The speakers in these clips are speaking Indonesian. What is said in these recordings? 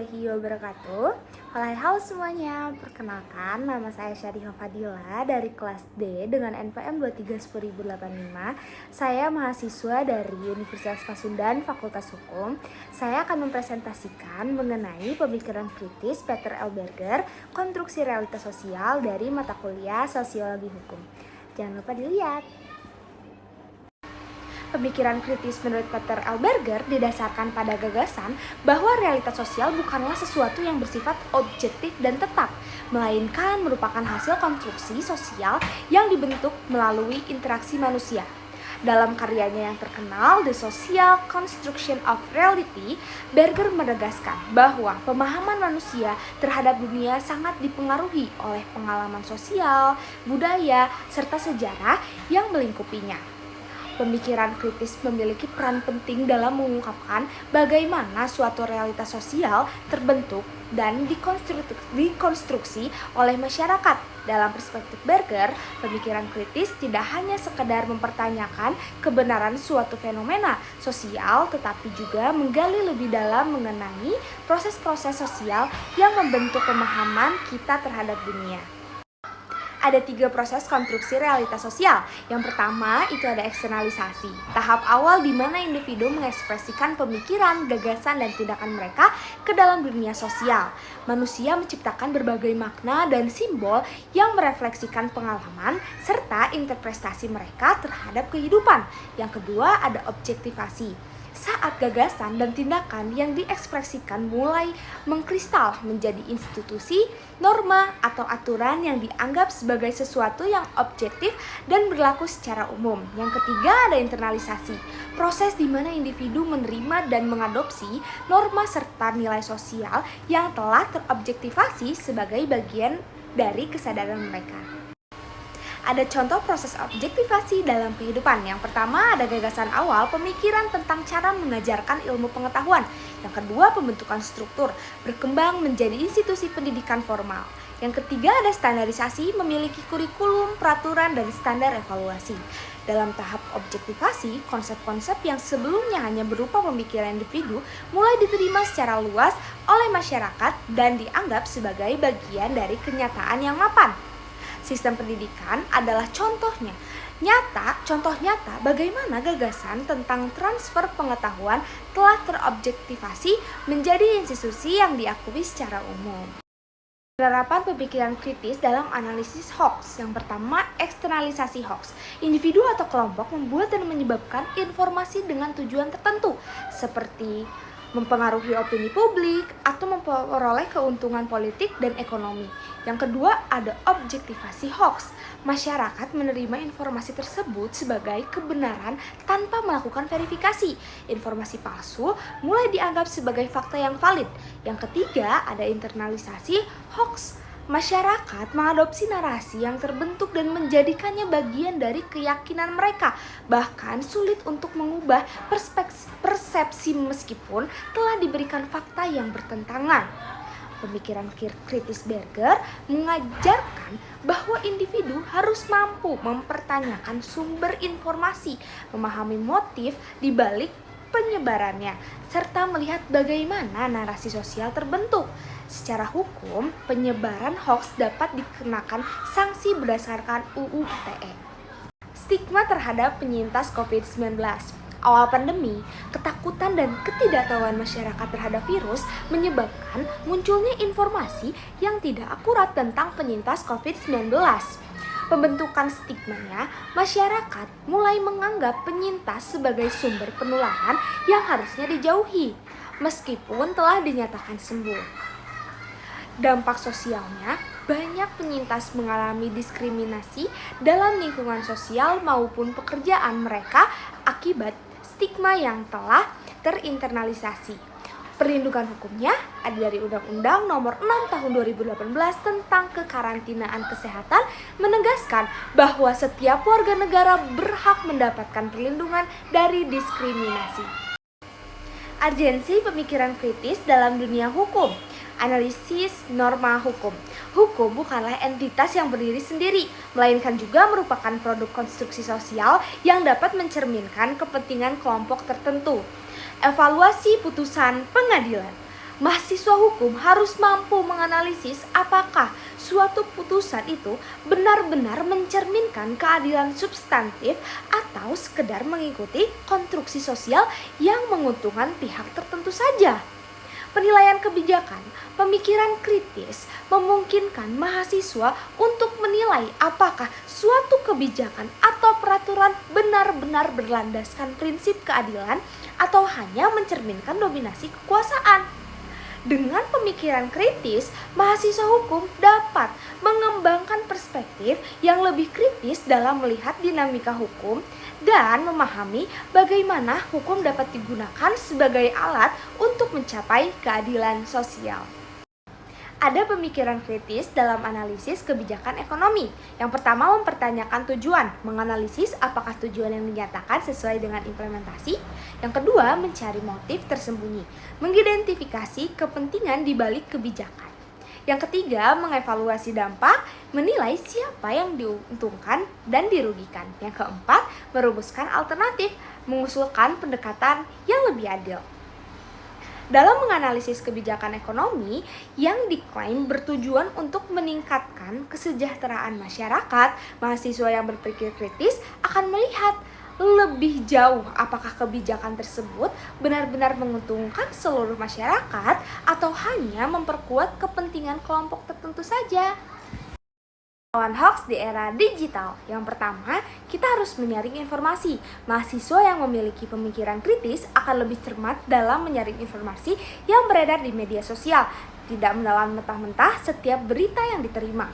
warahmatullahi wabarakatuh. Halo semuanya, perkenalkan nama saya Syarifah Fadila dari kelas D dengan NPM 231085. Saya mahasiswa dari Universitas Pasundan Fakultas Hukum. Saya akan mempresentasikan mengenai pemikiran kritis Peter L. Berger, konstruksi realitas sosial dari mata kuliah Sosiologi Hukum. Jangan lupa dilihat. Pemikiran kritis menurut Peter L. Berger didasarkan pada gagasan bahwa realitas sosial bukanlah sesuatu yang bersifat objektif dan tetap, melainkan merupakan hasil konstruksi sosial yang dibentuk melalui interaksi manusia. Dalam karyanya yang terkenal, The Social Construction of Reality, Berger menegaskan bahwa pemahaman manusia terhadap dunia sangat dipengaruhi oleh pengalaman sosial, budaya, serta sejarah yang melingkupinya. Pemikiran kritis memiliki peran penting dalam mengungkapkan bagaimana suatu realitas sosial terbentuk dan dikonstruksi oleh masyarakat. Dalam perspektif Berger, pemikiran kritis tidak hanya sekedar mempertanyakan kebenaran suatu fenomena sosial, tetapi juga menggali lebih dalam mengenai proses-proses sosial yang membentuk pemahaman kita terhadap dunia. Ada 3 proses konstruksi realitas sosial. Yang pertama itu ada eksternalisasi, tahap awal di mana individu mengekspresikan pemikiran, gagasan, dan tindakan mereka ke dalam dunia sosial. Manusia menciptakan berbagai makna dan simbol yang merefleksikan pengalaman serta interpretasi mereka terhadap kehidupan. Yang kedua ada objektivasi, saat gagasan dan tindakan yang diekspresikan mulai mengkristal menjadi institusi, norma, atau aturan yang dianggap sebagai sesuatu yang objektif dan berlaku secara umum. Yang ketiga ada internalisasi, proses di mana individu menerima dan mengadopsi norma serta nilai sosial yang telah terobjektivasi sebagai bagian dari kesadaran mereka. Ada contoh proses objektivasi dalam kehidupan. Yang pertama ada gagasan awal, pemikiran tentang cara mengajarkan ilmu pengetahuan. Yang kedua pembentukan struktur, berkembang menjadi institusi pendidikan formal. Yang ketiga ada standarisasi, memiliki kurikulum, peraturan, dan standar evaluasi. Dalam tahap objektivasi, konsep-konsep yang sebelumnya hanya berupa pemikiran individu mulai diterima secara luas oleh masyarakat dan dianggap sebagai bagian dari kenyataan yang mapan. Sistem pendidikan adalah contoh nyata bagaimana gagasan tentang transfer pengetahuan telah terobjektivasi menjadi institusi yang diakui secara umum. Penerapan pemikiran kritis dalam analisis hoax. Yang pertama, eksternalisasi hoax. Individu atau kelompok membuat dan menyebabkan informasi dengan tujuan tertentu, seperti mempengaruhi opini publik atau memperoleh keuntungan politik dan ekonomi. Yang kedua ada objektivasi hoax. Masyarakat menerima informasi tersebut sebagai kebenaran tanpa melakukan verifikasi. Informasi palsu mulai dianggap sebagai fakta yang valid. Yang ketiga ada internalisasi hoax. Masyarakat mengadopsi narasi yang terbentuk dan menjadikannya bagian dari keyakinan mereka, bahkan sulit untuk mengubah persepsi meskipun telah diberikan fakta yang bertentangan. Pemikiran kritis Berger mengajarkan bahwa individu harus mampu mempertanyakan sumber informasi, memahami motif di balik penyebarannya, serta melihat bagaimana narasi sosial terbentuk. Secara hukum, penyebaran hoax dapat dikenakan sanksi berdasarkan UU ITE. Stigma terhadap penyintas COVID-19. Awal pandemi, ketakutan dan ketidaktahuan masyarakat terhadap virus menyebabkan munculnya informasi yang tidak akurat tentang penyintas COVID-19. Pembentukan stigmanya, masyarakat mulai menganggap penyintas sebagai sumber penularan yang harusnya dijauhi, meskipun telah dinyatakan sembuh. Dampak sosialnya, banyak penyintas mengalami diskriminasi dalam lingkungan sosial maupun pekerjaan mereka akibat stigma yang telah terinternalisasi. Perlindungan hukumnya ada dari Undang-Undang Nomor 6 Tahun 2018 tentang Kekarantinaan Kesehatan menegaskan bahwa setiap warga negara berhak mendapatkan perlindungan dari diskriminasi. Urgensi pemikiran kritis dalam dunia hukum. Analisis norma hukum. Hukum bukanlah entitas yang berdiri sendiri, melainkan juga merupakan produk konstruksi sosial yang dapat mencerminkan kepentingan kelompok tertentu. Evaluasi putusan pengadilan. Mahasiswa hukum harus mampu menganalisis apakah suatu putusan itu benar-benar mencerminkan keadilan substantif atau sekedar mengikuti konstruksi sosial yang menguntungkan pihak tertentu saja. Penilaian kebijakan, pemikiran kritis memungkinkan mahasiswa untuk menilai apakah suatu kebijakan atau peraturan benar-benar berlandaskan prinsip keadilan atau hanya mencerminkan dominasi kekuasaan. Dengan pemikiran kritis, mahasiswa hukum dapat mengembangkan perspektif yang lebih kritis dalam melihat dinamika hukum dan memahami bagaimana hukum dapat digunakan sebagai alat untuk mencapai keadilan sosial. Ada pemikiran kritis dalam analisis kebijakan ekonomi. Yang pertama, mempertanyakan tujuan, menganalisis apakah tujuan yang dinyatakan sesuai dengan implementasi. Yang kedua, mencari motif tersembunyi, mengidentifikasi kepentingan di balik kebijakan. Yang ketiga, mengevaluasi dampak, menilai siapa yang diuntungkan dan dirugikan. Yang keempat, merumuskan alternatif, mengusulkan pendekatan yang lebih adil. Dalam menganalisis kebijakan ekonomi yang diklaim bertujuan untuk meningkatkan kesejahteraan masyarakat, mahasiswa yang berpikir kritis akan melihat lebih jauh apakah kebijakan tersebut benar-benar menguntungkan seluruh masyarakat atau hanya memperkuat kepentingan kelompok tertentu saja. Melawan hoax di era digital. Yang pertama, kita harus menyaring informasi. Mahasiswa yang memiliki pemikiran kritis akan lebih cermat dalam menyaring informasi yang beredar di media sosial, tidak menelan mentah-mentah setiap berita yang diterima.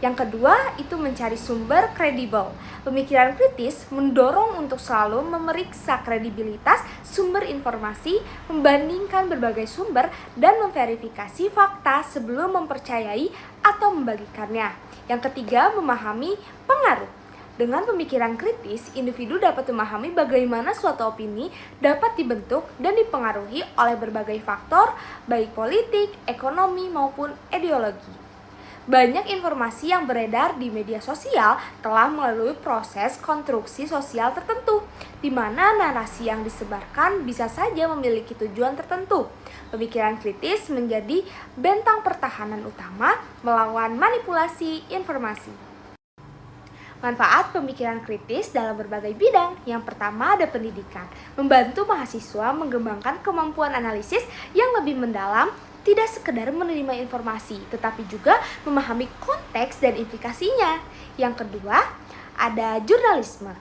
Yang kedua, itu mencari sumber kredibel. Pemikiran kritis mendorong untuk selalu memeriksa kredibilitas sumber informasi, membandingkan berbagai sumber, dan memverifikasi fakta sebelum mempercayai atau membagikannya. Yang ketiga, memahami pengaruh. Dengan pemikiran kritis, individu dapat memahami bagaimana suatu opini dapat dibentuk dan dipengaruhi oleh berbagai faktor, baik politik, ekonomi, maupun ideologi. Banyak informasi yang beredar di media sosial telah melalui proses konstruksi sosial tertentu, di mana narasi yang disebarkan bisa saja memiliki tujuan tertentu. Pemikiran kritis menjadi bentang pertahanan utama melawan manipulasi informasi. Manfaat pemikiran kritis dalam berbagai bidang. Yang pertama, ada pendidikan, membantu mahasiswa mengembangkan kemampuan analisis yang lebih mendalam, tidak sekedar menerima informasi, tetapi juga memahami konteks dan implikasinya. Yang kedua, ada jurnalisme,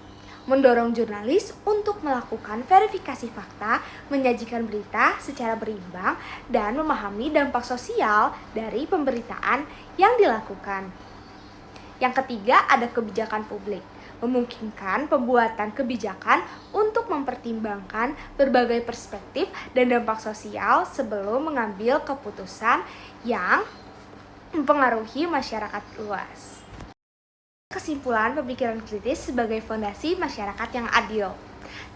mendorong jurnalis untuk melakukan verifikasi fakta, menyajikan berita secara berimbang, dan memahami dampak sosial dari pemberitaan yang dilakukan. Yang ketiga, ada kebijakan publik, memungkinkan pembuatan kebijakan untuk mempertimbangkan berbagai perspektif dan dampak sosial sebelum mengambil keputusan yang mempengaruhi masyarakat luas. Kesimpulan pemikiran kritis sebagai fondasi masyarakat yang adil.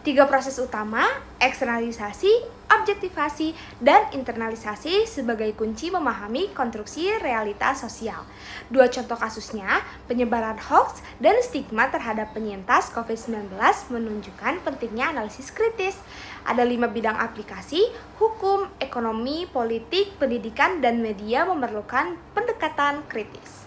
3 proses utama, eksternalisasi, objektivasi, dan internalisasi sebagai kunci memahami konstruksi realitas sosial. 2 contoh kasusnya, penyebaran hoax dan stigma terhadap penyintas COVID-19 menunjukkan pentingnya analisis kritis. Ada 5 bidang aplikasi, hukum, ekonomi, politik, pendidikan, dan media memerlukan pendekatan kritis.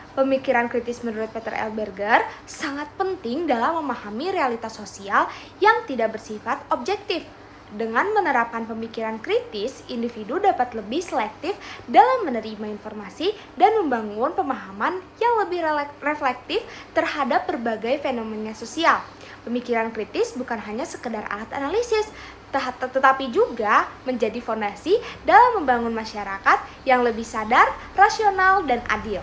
Pemikiran kritis menurut Peter L. Berger sangat penting dalam memahami realitas sosial yang tidak bersifat objektif. Dengan menerapkan pemikiran kritis, individu dapat lebih selektif dalam menerima informasi dan membangun pemahaman yang lebih reflektif terhadap berbagai fenomena sosial. Pemikiran kritis bukan hanya sekedar alat analisis, tetapi juga menjadi fondasi dalam membangun masyarakat yang lebih sadar, rasional, dan adil.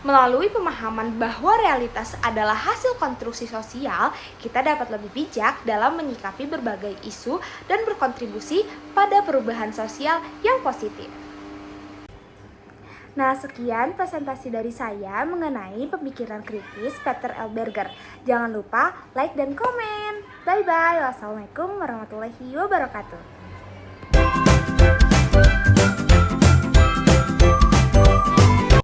Melalui pemahaman bahwa realitas adalah hasil konstruksi sosial, kita dapat lebih bijak dalam menyikapi berbagai isu dan berkontribusi pada perubahan sosial yang positif. Nah, sekian presentasi dari saya mengenai pemikiran kritis Peter L. Berger. Jangan lupa like dan komen. Bye-bye. Wassalamualaikum warahmatullahi wabarakatuh.